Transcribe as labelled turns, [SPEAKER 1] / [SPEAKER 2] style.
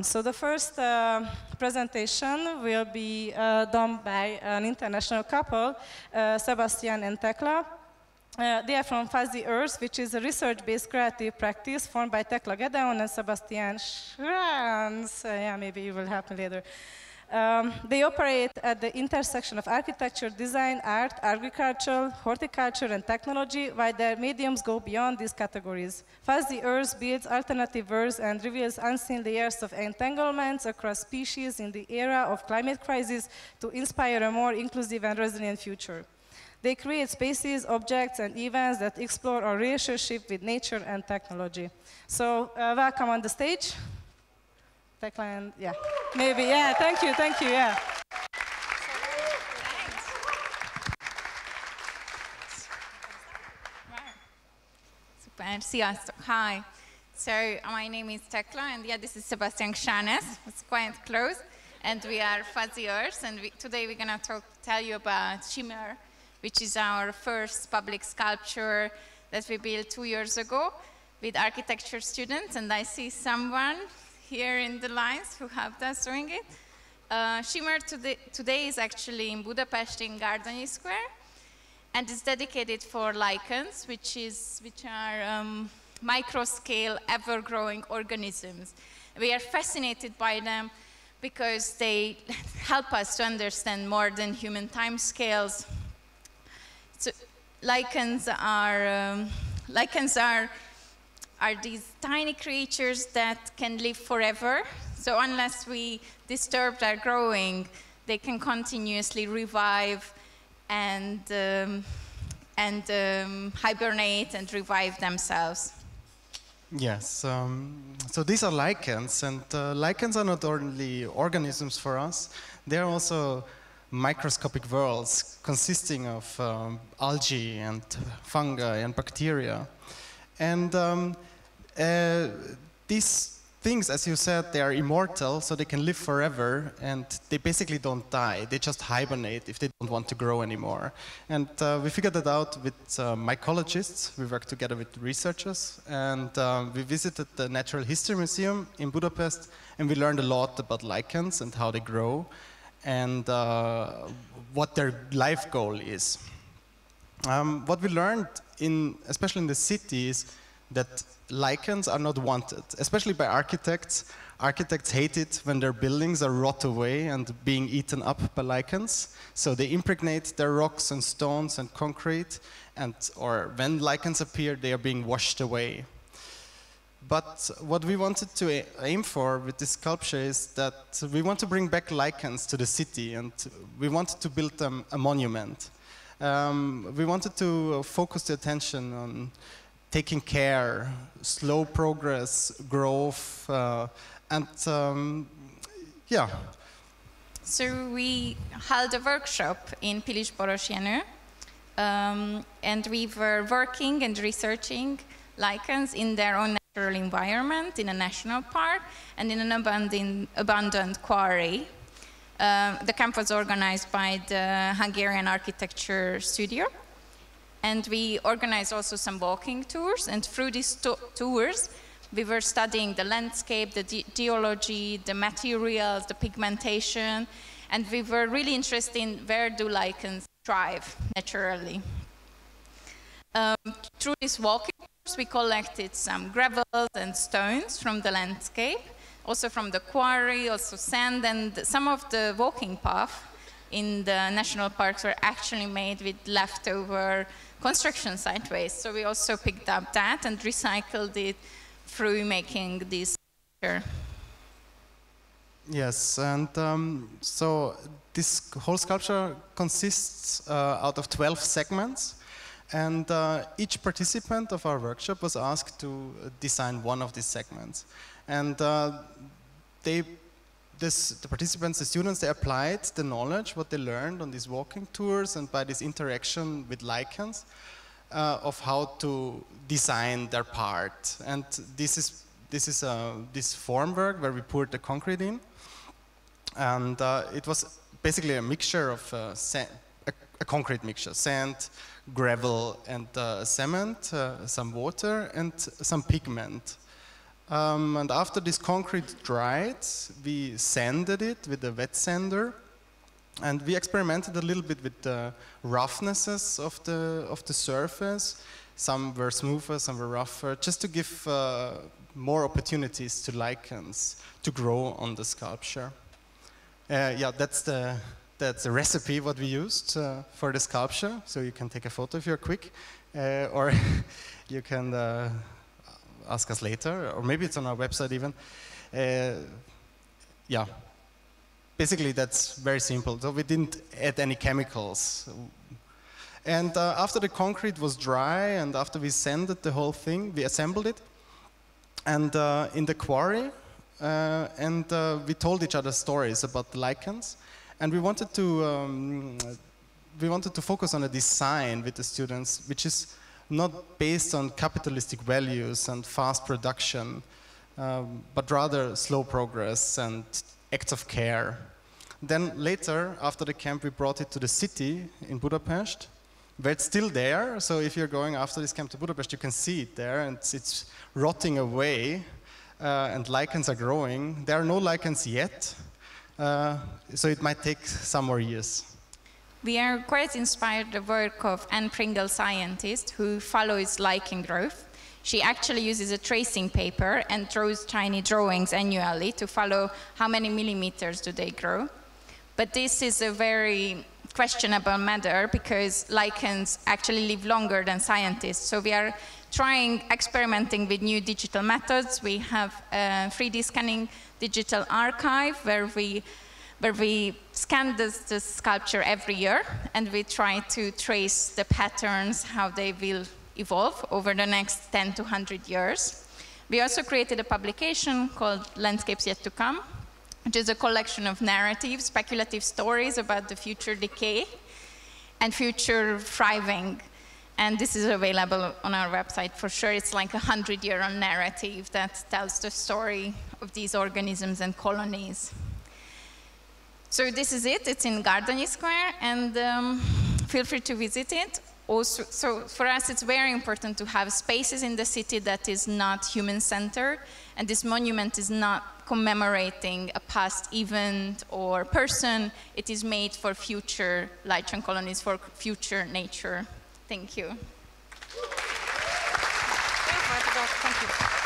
[SPEAKER 1] So the first presentation will be done by an international couple, Sebastian and Tekla. They are from Fuzzy Earth, which is a research-based creative practice formed by Tekla, Gedeon and Sebastian Gschanes. Yeah, maybe you will help me later. They operate at the intersection of architecture, design, art, agriculture, horticulture, and technology, while their mediums go beyond these categories. Fuzzy Earth builds alternative worlds and reveals unseen layers of entanglements across species in the era of climate crisis to inspire a more inclusive and resilient future. They create spaces, objects, and events that explore our relationship with nature and technology. So, welcome on the stage. Tekla and, yeah, maybe, yeah, thank you, yeah.
[SPEAKER 2] Super, sziasztok, hi. So, my name is Tekla, and yeah, this is Sebastian Gschanes. It's quite close, and we are Fuzzy Earth, and today we're gonna tell you about Shimmer, which is our first public sculpture that we built 2 years ago with architecture students, and I see someone here in the lines who helped us doing it. Shimmer today is actually in Budapest in Gardonyi Square, and it's dedicated for lichens, which are micro-scale, ever-growing organisms. We are fascinated by them because they help us to understand more than human timescales. So lichens are these tiny creatures that can live forever. So unless we disturb their growing, they can continuously revive and hibernate and revive themselves.
[SPEAKER 3] Yes, so these are lichens, and lichens are not only organisms for us, they're also microscopic worlds consisting of algae and fungi and bacteria. And these things, as you said, they are immortal, so they can live forever, and they basically don't die. They just hibernate if they don't want to grow anymore. And we figured that out with mycologists. We worked together with researchers, and we visited the Natural History Museum in Budapest, and we learned a lot about lichens and how they grow, and what their life goal is. What we learned, especially in the city, is that lichens are not wanted, especially by architects. Architects hate it when their buildings are rot away and being eaten up by lichens. So they impregnate their rocks and stones and concrete, or when lichens appear, they are being washed away. But what we wanted to aim for with this sculpture is that we want to bring back lichens to the city, and we wanted to build them a monument. We wanted to focus the attention on taking care, slow progress, growth, yeah.
[SPEAKER 2] So we held a workshop in Pilisborosjenő, and we were working and researching lichens in their own natural environment, in a national park, and in an abandoned quarry. The camp was organized by the Hungarian Architecture Studio. And we organized also some walking tours, and through these tours, we were studying the landscape, the geology, the materials, the pigmentation, and we were really interested in where do lichens thrive naturally. Through these walking tours, we collected some gravels and stones from the landscape, also from the quarry, also sand, and some of the walking paths in the national parks were actually made with leftover construction site waste. So we also picked up that and recycled it through making this sculpture.
[SPEAKER 3] Yes, and so this whole sculpture consists out of 12 segments, and each participant of our workshop was asked to design one of these segments. And the participants, the students, they applied the knowledge, what they learned on these walking tours and by this interaction with lichens of how to design their part. And this is this formwork where we poured the concrete in. And it was basically a mixture of a concrete mixture, sand, gravel, and cement, some water, and some pigment. And after this concrete dried, we sanded it with a wet sander. And we experimented a little bit with the roughnesses of the surface. Some were smoother, some were rougher, just to give more opportunities to lichens to grow on the sculpture. Yeah, that's the recipe what we used for the sculpture. So you can take a photo if you're quick, or you can ask us later, or maybe it's on our website even. Yeah, basically that's very simple. So we didn't add any chemicals. And after the concrete was dry and after we sanded the whole thing, we assembled it. And in the quarry, we told each other stories about the lichens. And we wanted to focus on a design with the students, which is not based on capitalistic values and fast production, but rather slow progress and acts of care. Then later, after the camp, we brought it to the city in Budapest, where it's still there. So if you're going after this camp to Budapest, you can see it there, and it's rotting away, and lichens are growing. There are no lichens yet, so it might take some more years.
[SPEAKER 2] We are quite inspired by the work of Anne Pringle, scientist, who follows lichen growth. She actually uses a tracing paper and draws tiny drawings annually to follow how many millimeters do they grow. But this is a very questionable matter because lichens actually live longer than scientists. So we are experimenting with new digital methods. We have a 3D scanning digital archive where we scan the sculpture every year, and we try to trace the patterns, how they will evolve over the next 10 to 100 years. We also created a publication called Landscapes Yet to Come, which is a collection of narratives, speculative stories about the future decay and future thriving. And this is available on our website for sure. It's like a 100-year-old narrative that tells the story of these organisms and colonies. So this is it. It's in Gardonyi Square, and feel free to visit it. Also, so for us, it's very important to have spaces in the city that is not human-centered, and this monument is not commemorating a past event or person. It is made for future lichen colonies, for future nature. Thank you.
[SPEAKER 1] Thank you.